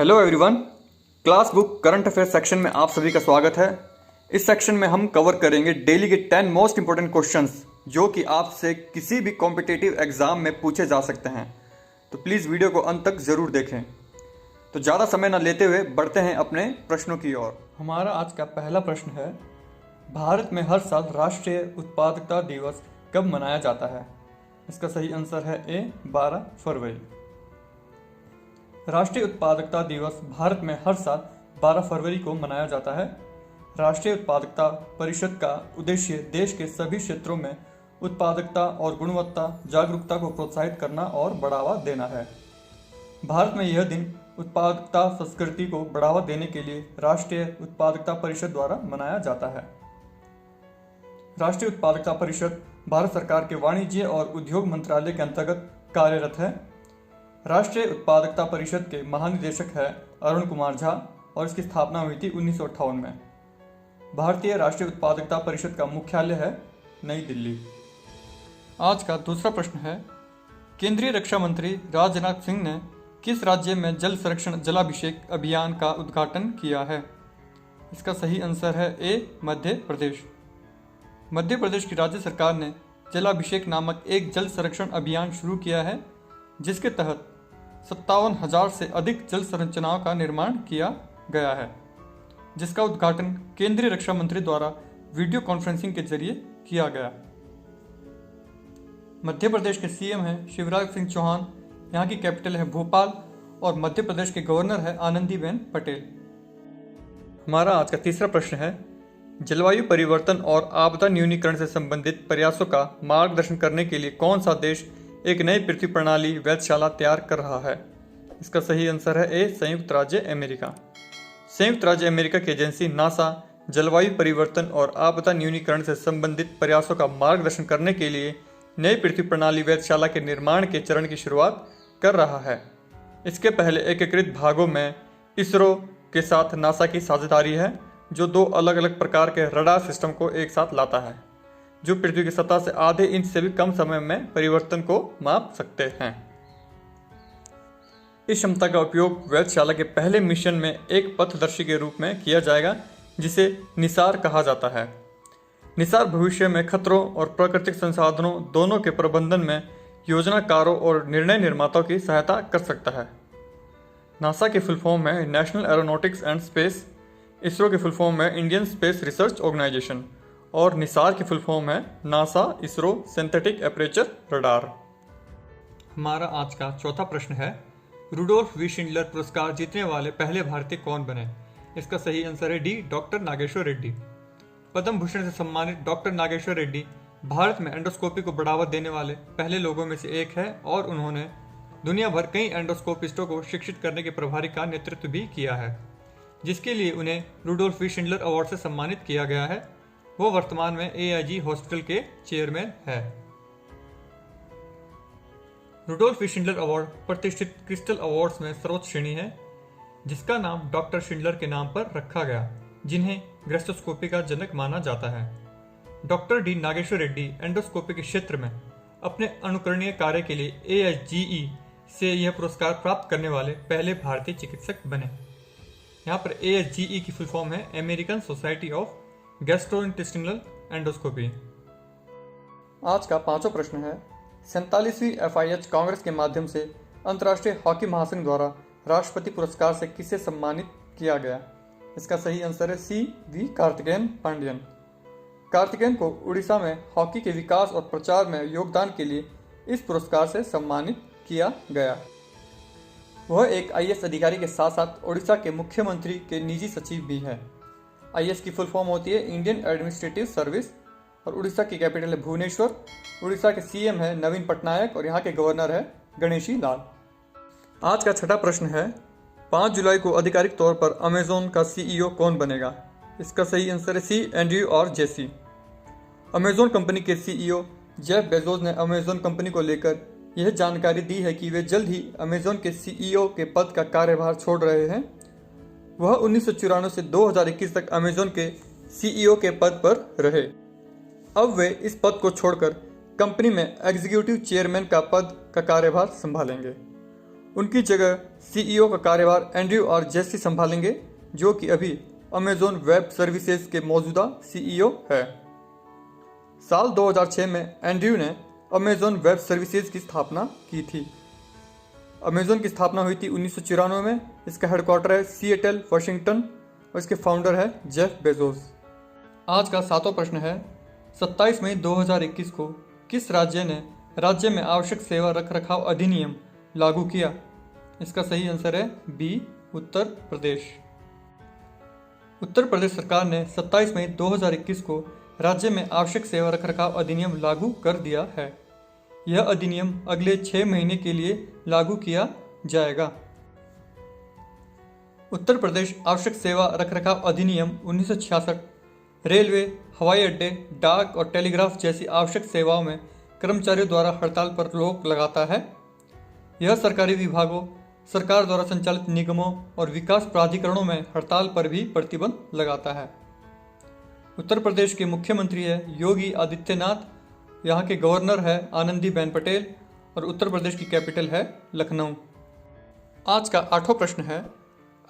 Hello everyone, class book current affairs section में आप सभी का स्वागत है। इस सेक्शन में हम कवर करेंगे डेली के 10 मोस्ट इंपोर्टेंट क्वेश्चंस जो कि आपसे किसी भी कॉम्पिटिटिव एग्जाम में पूछे जा सकते हैं। तो प्लीज़ वीडियो को अंत तक ज़रूर देखें। तो ज़्यादा समय न लेते हुए बढ़ते हैं अपने प्रश्नों की ओर। हमारा आज का पहला प्रश्न है, भारत में हर साल राष्ट्रीय उत्पादकता दिवस कब मनाया जाता है? इसका सही आंसर है ए 12 फरवरी। राष्ट्रीय उत्पादकता दिवस भारत में हर साल 12 फरवरी को मनाया जाता है। राष्ट्रीय उत्पादकता परिषद का उद्देश्य देश के सभी क्षेत्रों में उत्पादकता और गुणवत्ता जागरूकता को प्रोत्साहित करना और बढ़ावा देना है। भारत में यह दिन उत्पादकता संस्कृति को बढ़ावा देने के लिए राष्ट्रीय उत्पादकता परिषद द्वारा मनाया जाता है। राष्ट्रीय उत्पादकता परिषद भारत सरकार के वाणिज्य और उद्योग मंत्रालय के अंतर्गत कार्यरत है। राष्ट्रीय उत्पादकता परिषद के महानिदेशक है अरुण कुमार झा और इसकी स्थापना हुई थी 1958 में। भारतीय राष्ट्रीय उत्पादकता परिषद का मुख्यालय है नई दिल्ली। आज का दूसरा प्रश्न है, केंद्रीय रक्षा मंत्री राजनाथ सिंह ने किस राज्य में जल संरक्षण जलाभिषेक अभियान का उद्घाटन किया है? इसका सही आंसर है ए मध्य प्रदेश। मध्य प्रदेश की राज्य सरकार ने जलाभिषेक नामक एक जल संरक्षण अभियान शुरू किया है, जिसके तहत 57,000 से अधिक जल संरचनाओं का निर्माण किया गया है, जिसका उद्घाटन केंद्रीय रक्षा मंत्री द्वारा वीडियो कॉन्फ्रेंसिंग के जरिए किया गया। मध्य प्रदेश के सीएम हैं शिवराज सिंह चौहान, यहाँ की कैपिटल है भोपाल और मध्य प्रदेश के गवर्नर है आनंदीबेन पटेल। हमारा आज का तीसरा प्रश्न है, जलवायु परिवर्तन और आपदा न्यूनीकरण से संबंधित प्रयासों का मार्गदर्शन करने के लिए कौन सा देश एक नई पृथ्वी प्रणाली वेधशाला तैयार कर रहा है? इसका सही आंसर है ए संयुक्त राज्य अमेरिका। संयुक्त राज्य अमेरिका की एजेंसी नासा जलवायु परिवर्तन और आपदा न्यूनीकरण से संबंधित प्रयासों का मार्गदर्शन करने के लिए नई पृथ्वी प्रणाली वेधशाला के निर्माण के चरण की शुरुआत कर रहा है। इसके पहले एकीकृत भागों में इसरो के साथ नासा की साझेदारी है, जो 2 अलग अलग प्रकार के रडार सिस्टम को एक साथ लाता है, जो पृथ्वी की सतह से आधे इंच से भी कम समय में परिवर्तन को माप सकते हैं। इस क्षमता का उपयोग वेधशाला के पहले मिशन में एक पथदर्शी के रूप में किया जाएगा, जिसे निसार कहा जाता है। निसार भविष्य में खतरों और प्राकृतिक संसाधनों दोनों के प्रबंधन में योजनाकारों और निर्णय निर्माताओं की सहायता कर सकता है। नासा की फुल फॉर्म है national aeronautics and space, ISRO की फुल फॉर्म है इंडियन स्पेस रिसर्च ऑर्गेनाइजेशन और निसार की फुल फॉर्म है NASA ISRO synthetic aperture radar. हमारा आज का चौथा प्रश्न है, रुडोल्फ वी शिंडलर पुरस्कार जीतने वाले पहले भारतीय कौन बने? इसका सही आंसर है डी डॉक्टर नागेश्वर रेड्डी। पद्म भूषण से सम्मानित डॉक्टर नागेश्वर रेड्डी भारत में एंडोस्कोपी को बढ़ावा देने वाले पहले लोगों में से एक है और उन्होंने दुनिया भर कई एंडोस्कोपिस्टों को शिक्षित करने के प्रभारी का नेतृत्व भी किया है, जिसके लिए उन्हें रुडोल्फ वी शिंडलर अवार्ड से सम्मानित किया गया है। वो वर्तमान में AIG हॉस्पिटल के चेयरमैन है। रुडोल्फ वी शिंडलर अवार्ड प्रतिष्ठित क्रिस्टल अवार्ड्स में सर्वोच्च श्रेणी है, जिसका नाम डॉक्टर शिंडलर के नाम पर रखा गया, जिन्हें गैस्ट्रोस्कोपी का जनक माना जाता है। Doctor D Nageshwar Reddy endoscopy के क्षेत्र में अपने अनुकरणीय कार्य के लिए AIGE से यह पुरस्कार प्राप्त करने वाले पहले भारतीय चिकित्सक बने। यहाँ पर AIGE की फुल फॉर्म है American society of gastrointestinal endoscopy. आज का पांचवा प्रश्न है, 47वीं FIH कांग्रेस के माध्यम से अंतर्राष्ट्रीय हॉकी महासंघ द्वारा राष्ट्रपति पुरस्कार से किसे सम्मानित किया गया? इसका सही आंसर है सी वी कार्तिकेयन पांड्यन। कार्तिकेयन को उड़ीसा में हॉकी के विकास और प्रचार में योगदान के लिए इस पुरस्कार से सम्मानित किया गया। वह एक IAS अधिकारी के साथ साथ उड़ीसा के मुख्यमंत्री के निजी सचिव भी है। IAS की फुल फॉर्म होती है इंडियन एडमिनिस्ट्रेटिव सर्विस और उड़ीसा की कैपिटल है भुवनेश्वर। उड़ीसा के CM है नवीन पटनायक और यहाँ के गवर्नर है गणेशी लाल। आज का छठा प्रश्न है, 5 जुलाई को आधिकारिक तौर पर अमेजोन का CEO कौन बनेगा? इसका सही आंसर है सी एंड्रयू और जेसी। अमेजोन कंपनी के CEO जेफ बेजोस ने अमेजोन कंपनी को लेकर यह जानकारी दी है कि वे जल्द ही अमेजोन के CEO के पद का कार्यभार छोड़ रहे हैं। वह 1994 से 2021 तक अमेजोन के CEO के पद पर रहे। अब वे इस पद को छोड़कर कंपनी में एग्जीक्यूटिव चेयरमैन का पद का कार्यभार संभालेंगे। उनकी जगह सीईओ का कार्यभार एंड्रयू आर जेसी संभालेंगे, जो कि अभी अमेजॉन वेब सर्विसेज के मौजूदा सीईओ है। साल 2006 में एंड्रयू ने अमेजॉन वेब सर्विसेज की स्थापना की थी। अमेजॉन की स्थापना हुई थी 1994 में। इसका हेडक्वार्टर है सिएटल, वाशिंगटन और इसके फाउंडर है जेफ बेजोस। आज का 7वां प्रश्न है, 27 मई 2021 को किस राज्य ने राज्य में आवश्यक सेवा रखरखाव अधिनियम लागू किया? इसका सही आंसर है बी, उत्तर प्रदेश। उत्तर प्रदेश सरकार ने 27 मई 2021 को राज्य में आवश्यक सेवा रखरखाव अधिनियम लागू कर दिया है। यह अधिनियम अगले 6 महीने के लिए लागू किया जाएगा। उत्तर प्रदेश आवश्यक सेवा रखरखाव अधिनियम 1966 रेलवे, हवाई अड्डे, डाक और टेलीग्राफ जैसी आवश्यक सेवाओं में कर्मचारियों द्वारा हड़ताल पर रोक लगाता है। यह सरकारी विभागों, सरकार द्वारा संचालित निगमों और विकास प्राधिकरणों में हड़ताल पर भी प्रतिबंध लगाता है। उत्तर प्रदेश के मुख्यमंत्री है योगी आदित्यनाथ, यहाँ के गवर्नर है आनंदीबेन पटेल और उत्तर प्रदेश की कैपिटल है लखनऊ। आज का 8वां प्रश्न है,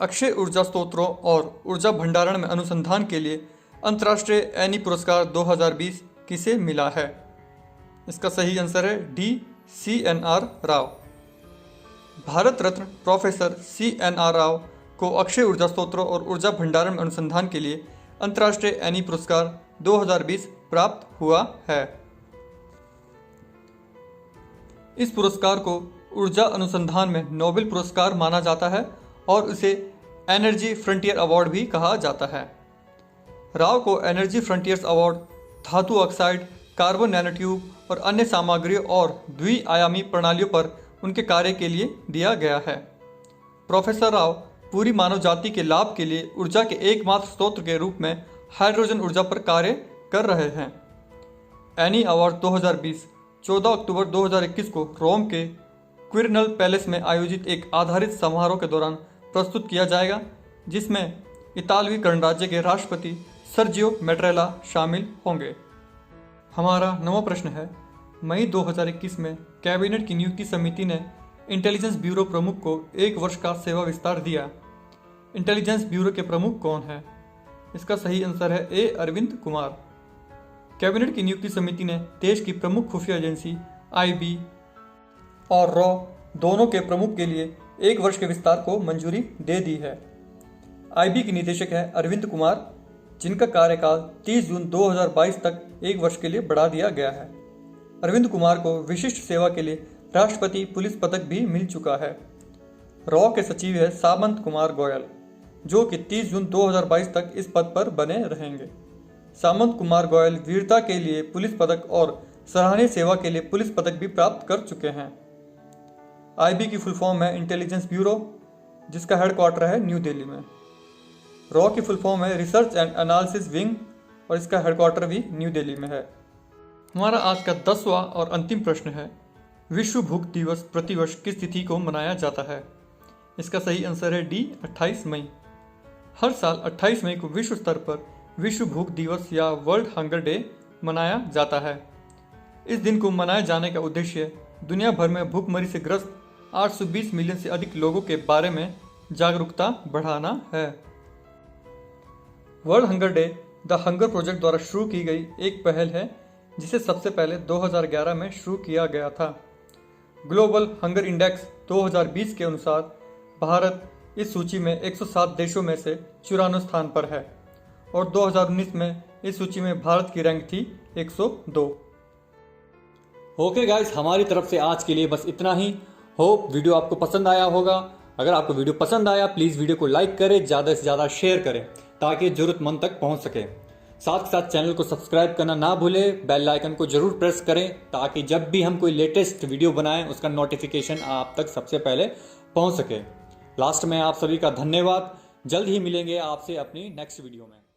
अक्षय ऊर्जा स्रोतों और ऊर्जा भंडारण में अनुसंधान के लिए अंतर्राष्ट्रीय एनी पुरस्कार 2020 किसे मिला है? इसका सही आंसर है D, CNR Rao. Bharat Ratna professor CNR Rao को अक्षय ऊर्जा स्रोतों और ऊर्जा भंडारण में अनुसंधान के लिए अंतर्राष्ट्रीय एनी पुरस्कार 2020 प्राप्त हुआ है। इस पुरस्कार को ऊर्जा अनुसंधान में नोबेल पुरस्कार माना जाता है और इसे एनर्जी फ्रंटियर अवार्ड भी कहा जाता है। राव को एनर्जी फ्रंटियर्स अवार्ड धातु ऑक्साइड, कार्बन नैनोट्यूब और अन्य सामग्रियों और द्विआयामी प्रणालियों पर उनके कार्य के लिए दिया गया है। प्रोफेसर राव पूरी मानव जाति के लाभ के लिए ऊर्जा के एकमात्र स्रोत के रूप में हाइड्रोजन ऊर्जा पर कार्य कर रहे हैं। एनी अवार्ड 2020 14 अक्टूबर 2021 को रोम के क्विरिनल पैलेस में आयोजित एक आधारित समारोह के दौरान प्रस्तुत किया जाएगा, जिसमें इतालवी गणराज्य के राष्ट्रपति सर्जियो मैट्रेला शामिल होंगे। हमारा 9वां प्रश्न है, मई 2021 में कैबिनेट की नियुक्ति समिति ने इंटेलिजेंस ब्यूरो प्रमुख को 1 वर्ष का सेवा विस्तार दिया। इंटेलिजेंस ब्यूरो के प्रमुख कौन है? इसका सही आंसर है ए, अरविंद कुमार। कैबिनेट की नियुक्ति समिति ने देश की प्रमुख खुफिया एजेंसी IB और रॉ दोनों के प्रमुख के लिए 1 वर्ष के विस्तार को मंजूरी दे दी है। IB के निदेशक है अरविंद कुमार, जिनका कार्यकाल 30 जून 2022 तक 1 वर्ष के लिए बढ़ा दिया गया है। अरविंद कुमार को विशिष्ट सेवा के लिए राष्ट्रपति पुलिस पदक भी मिल चुका है। रॉ के सचिव है सामंत कुमार गोयल, जो कि 30 जून 2022 तक इस पद पर बने रहेंगे। सामंत कुमार गोयल वीरता के लिए पुलिस पदक और सराहनीय सेवा के लिए पुलिस पदक भी प्राप्त कर चुके हैं। IB की फुल फॉर्म है इंटेलिजेंस ब्यूरो, जिसका हेडक्वार्टर है न्यू दिल्ली में। रॉ की फुल फॉर्म है रिसर्च एंड एनालिसिस विंग और इसका हेडक्वार्टर भी न्यू दिल्ली में है। हमारा आज का 10वां और अंतिम प्रश्न है, विश्व भूख दिवस प्रतिवर्ष किस तिथि को मनाया जाता है? इसका सही आंसर है डी, 28 मई। हर साल 28 मई को विश्व स्तर पर विश्व भूख दिवस या वर्ल्ड हंगर डे मनाया जाता है। इस दिन को मनाए जाने का उद्देश्य दुनिया भर में भूखमरी से ग्रस्त 820 मिलियन से अधिक लोगों के बारे में जागरूकता बढ़ाना है। World hunger day the hunger project द्वारा शुरू की गई एक पहल है, जिसे सबसे पहले 2011 में शुरू किया गया था। ग्लोबल हंगर इंडेक्स 2020 के अनुसार भारत इस सूची में 107 देशों में से 94 स्थान पर है और 2019 में इस सूची में भारत की रैंक थी 102। ओके गाइस, हमारी तरफ से आज के लिए बस इतना ही। होप वीडियो आपको पसंद आया होगा। अगर आपको वीडियो पसंद आया प्लीज़ वीडियो को लाइक करें, ज़्यादा से ज़्यादा शेयर करें ताकि ज़रूरतमंद तक पहुंच सके। साथ ही साथ चैनल को सब्सक्राइब करना ना भूलें, बेल आइकन को जरूर प्रेस करें ताकि जब भी हम कोई लेटेस्ट वीडियो बनाएं उसका नोटिफिकेशन आप तक सबसे पहले पहुंच सके। लास्ट में आप सभी का धन्यवाद। जल्द ही मिलेंगे आपसे अपनी नेक्स्ट वीडियो में।